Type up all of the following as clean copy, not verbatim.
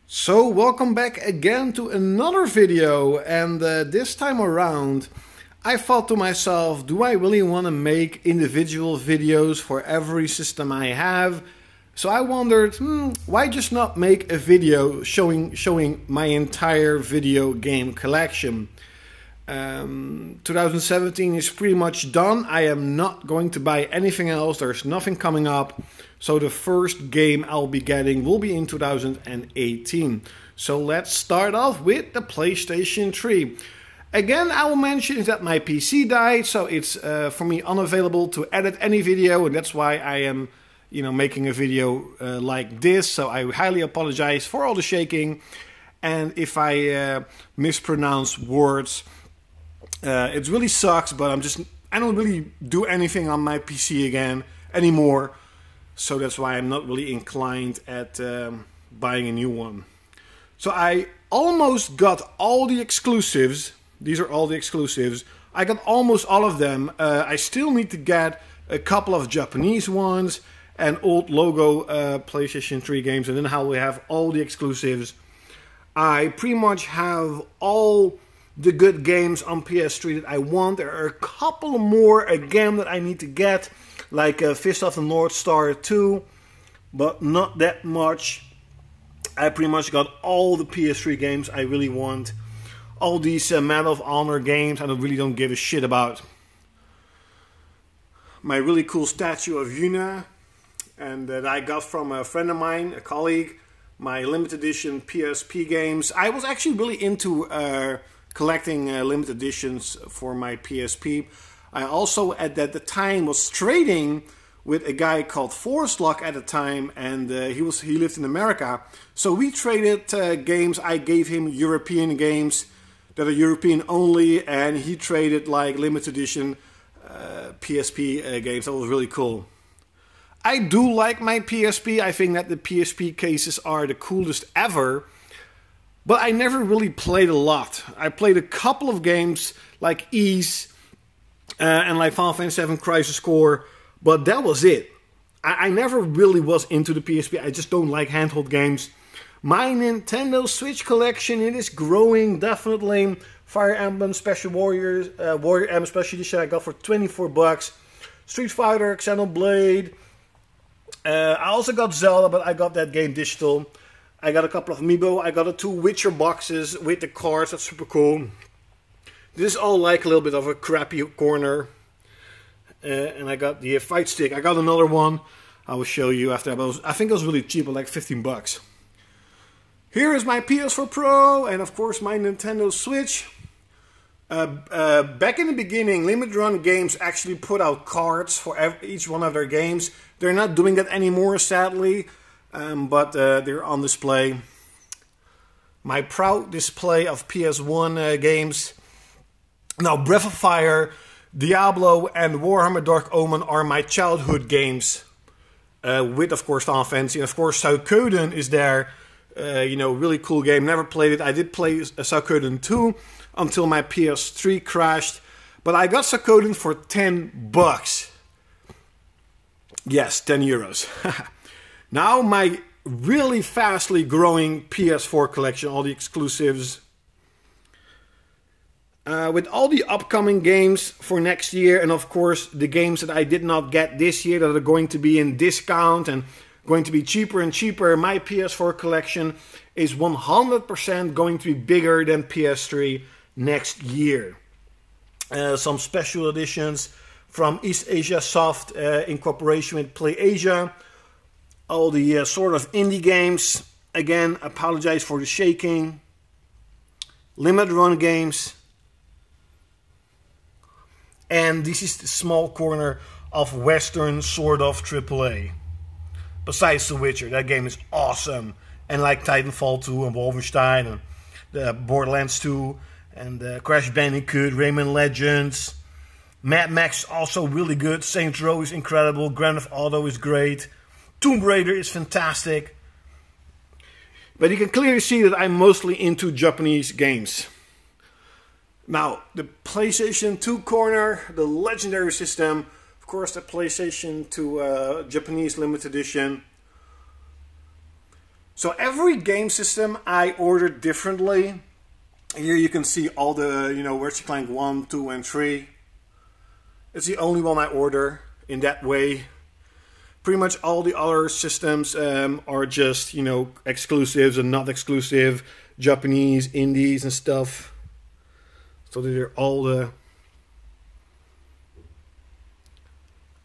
So welcome back again to another video, and this time around I thought to myself, do I really want to make individual videos for every system I have? So I wondered, why just not make a video showing my entire video game collection? 2017 is pretty much done. I am not going to buy anything else. There's nothing coming up. So the first game I'll be getting will be in 2018. So let's start off with the PlayStation 3. Again, I will mention that my PC died, so it's for me unavailable to edit any video, and that's why I am, making a video like this. So I highly apologize for all the shaking, and if I mispronounce words. It really sucks, but I don't really do anything on my PC again anymore, so that's why I'm not really inclined at buying a new one. So I almost got all the exclusives. These are all the exclusives. I got almost all of them. I still need to get a couple of Japanese ones and old logo PlayStation 3 games, and then I will have all the exclusives. I pretty much have all the good games on PS3 that I want. There are a couple more again that I need to get, like Fist of the North Star 2, but not that much. I pretty much got all the PS3 games I really want. All these Medal of Honor games I really don't give a shit about. My really cool statue of Yuna, and that I got from a friend of mine, a colleague. My limited edition PSP games. I was actually really into collecting limited editions for my PSP. I also at the time was trading with a guy called Forslug at the time, and he lived in America. So we traded games. I gave him European games that are European only, and he traded like limited edition PSP games. That was really cool. I do like my PSP. I think that the PSP cases are the coolest ever. But I never really played a lot. I played a couple of games like Ys and like Final Fantasy VII Crisis Core, but that was it. I never really was into the PSP. I just don't like handheld games. My Nintendo Switch collection, it is growing definitely. Fire Emblem Special Warriors, Warrior Emblem Special Edition I got for 24 bucks. Street Fighter, Xenoblade. I also got Zelda, but I got that game digital. I got a couple of Amiibo. I got the 2 Witcher boxes with the cards. That's super cool. This is all like a little bit of a crappy corner. And I got the fight stick. I got another one. I will show you after. I think it was really cheap, like 15 bucks. Here is my Ps4 Pro and of course my Nintendo Switch. Back in the beginning, Limited Run Games actually put out cards for each one of their games. They're not doing that anymore, sadly. But they're on display. My proud display of PS1 games. Now, Breath of Fire, Diablo, and Warhammer Dark Omen are my childhood games. With, of course, Final Fantasy. And, of course, Suikoden is there. Really cool game. Never played it. I did play Suikoden 2 until my PS3 crashed. But I got Suikoden for 10 bucks. Yes, 10 euros. Now my really fastly growing PS4 collection, all the exclusives. With all the upcoming games for next year, and of course the games that I did not get this year that are going to be in discount and going to be cheaper and cheaper, my PS4 collection is 100% going to be bigger than PS3 next year. Some special editions from East Asia Soft in cooperation with PlayAsia. All the sort of indie games. Again, apologize for the shaking. Limited run games. And this is the small corner of Western sort of AAA. Besides The Witcher, that game is awesome. And like Titanfall 2 and Wolfenstein and the Borderlands 2 and Crash Bandicoot, Rayman Legends. Mad Max is also really good. Saints Row is incredible. Grand Theft Auto is great. Tomb Raider is fantastic. But you can clearly see that I'm mostly into Japanese games. Now, the PlayStation 2 corner, the Legendary System. Of course, the PlayStation 2 Japanese Limited Edition. So every game system I ordered differently. Here you can see all the, you know, Ratchet Clank 1, 2 and 3. It's the only one I order in that way. Pretty much all the other systems are just, you know, exclusives and not exclusive. Japanese, indies and stuff. So these are all the...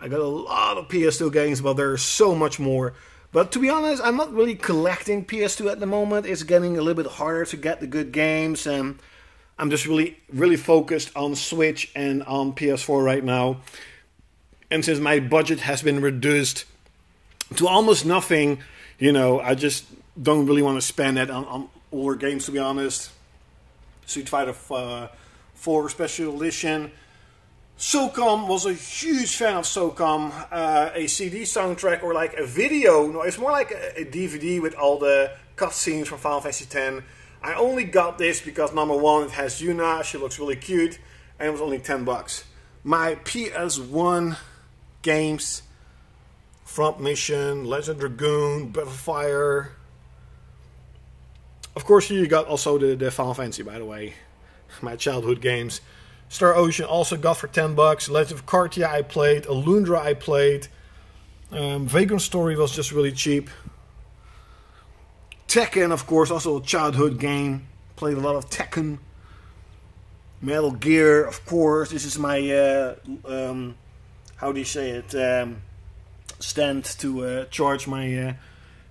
I got a lot of PS2 games, but there's so much more. But to be honest, I'm not really collecting PS2 at the moment. It's getting a little bit harder to get the good games. And I'm just really focused on Switch and on PS4 right now. And since my budget has been reduced to almost nothing, you know, I just don't really want to spend that on older games, to be honest. Street Fighter 4 Special Edition. SOCOM, was a huge fan of SOCOM. A CD soundtrack or like a video. No, it's more like a DVD with all the cutscenes from Final Fantasy X. I only got this because number one, it has Yuna. She looks really cute. And it was only $10. My PS1 games. Front Mission, Legend Dragoon, Breath of Fire. Of course, here you got also the Final Fantasy, by the way. My childhood games. Star Ocean also got for $10. Legend of Cartia I played. Alundra I played. Vagrant Story was just really cheap. Tekken, of course, also a childhood game. Played a lot of Tekken. Metal Gear, of course. This is my, how do you say it? Stand to charge my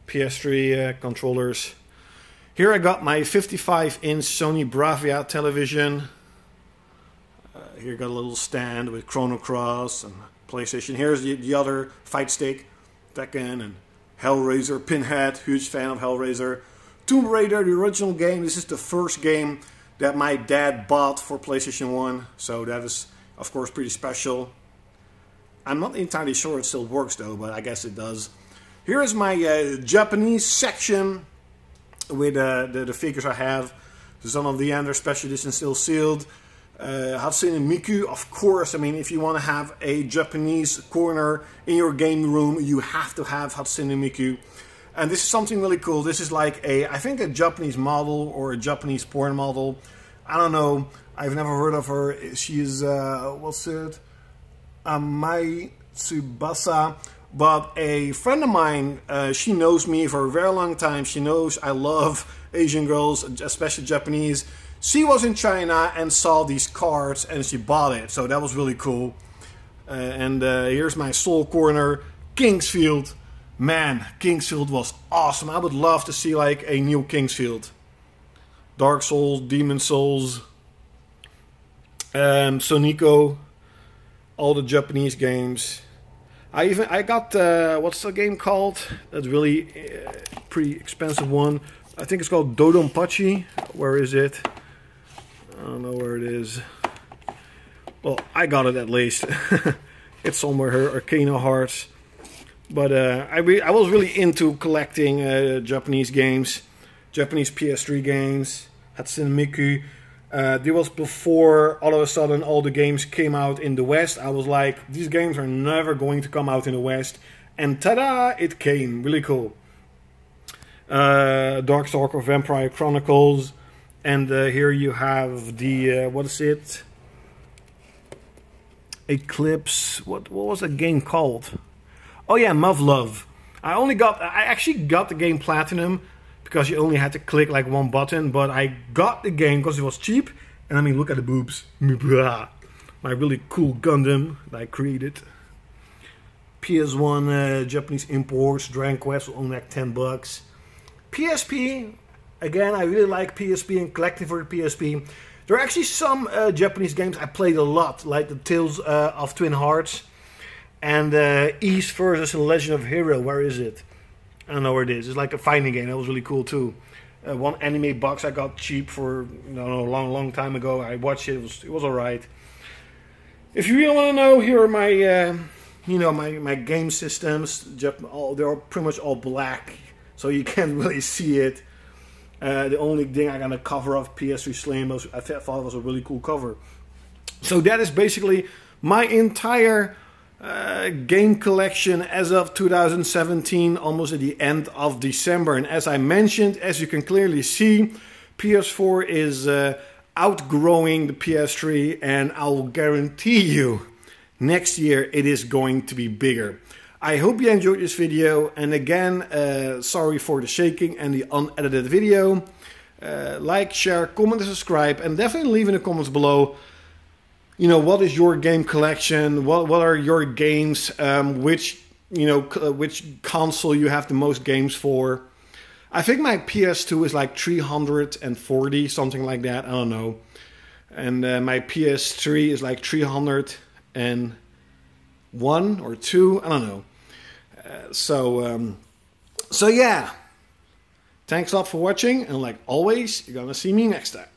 PS3 controllers. Here I got my 55-inch Sony Bravia television. Here I got a little stand with Chrono Cross and PlayStation. Here's the other fight stick, Tekken and Hellraiser, Pinhead, huge fan of Hellraiser. Tomb Raider, the original game. This is the first game that my dad bought for PlayStation 1. So that is, of course, pretty special. I'm not entirely sure it still works though, but I guess it does. Here is my Japanese section with the figures I have. Son of the Ender Special Edition still sealed. Hatsune Miku, of course. I mean, if you want to have a Japanese corner in your game room, you have to have Hatsune Miku. And this is something really cool. This is like I think a Japanese model or a Japanese porn model. I don't know. I've never heard of her. She's, what's it? Mai Tsubasa. But a friend of mine, she knows me for a very long time. She knows I love Asian girls, especially Japanese. She was in China and saw these cards and she bought it. So that was really cool. And here's my soul corner, Kingsfield. Man, Kingsfield was awesome. I would love to see like a new Kingsfield. Dark Souls, Demon Souls, Sonico, all the Japanese games. I got what's the game called? That's really pretty expensive one. I think it's called Dodonpachi. Where is it? I don't know where it is. Well, I got it at least. It's somewhere here, Arcana Hearts. But I was really into collecting Japanese games, Japanese PS3 games, Hatsune Miku. This was before all of a sudden all the games came out in the West. I was like, these games are never going to come out in the West. And tada, it came. Really cool. Darkstalker Vampire Chronicles. And here you have the, what is it? Eclipse. What was that game called? Oh yeah, Muv-Luv. I actually got the game Platinum because you only had to click like one button, but I got the game because it was cheap. And I mean, look at the boobs. My really cool Gundam that I created. PS1 Japanese imports, Dragon Quest was only like $10. PSP, again, I really like PSP and collecting for the PSP. There are actually some Japanese games I played a lot, like the Tales of Twin Hearts and East versus Legend of Hero. Where is it? I don't know where it is. It's like a fighting game. That was really cool too. One anime box I got cheap for a long time ago. I watched it. It was alright. If you really want to know, here are my my game systems. They're pretty much all black, so you can't really see it. The only thing I got a cover of PS3 Slim, I thought it was a really cool cover. So that is basically my entire game collection as of 2017, almost at the end of December. And as I mentioned, as you can clearly see, PS4 is outgrowing the PS3, and I will guarantee you next year it is going to be bigger. I hope you enjoyed this video, and again, sorry for the shaking and the unedited video. Like, share, comment, and subscribe, and definitely leave in the comments below, you know, what is your game collection, what are your games, which console you have the most games for. I think my PS2 is like 340, something like that, I don't know. And my PS3 is like 301 or 2, I don't know. So yeah. Thanks a lot for watching, and like always, you're gonna see me next time.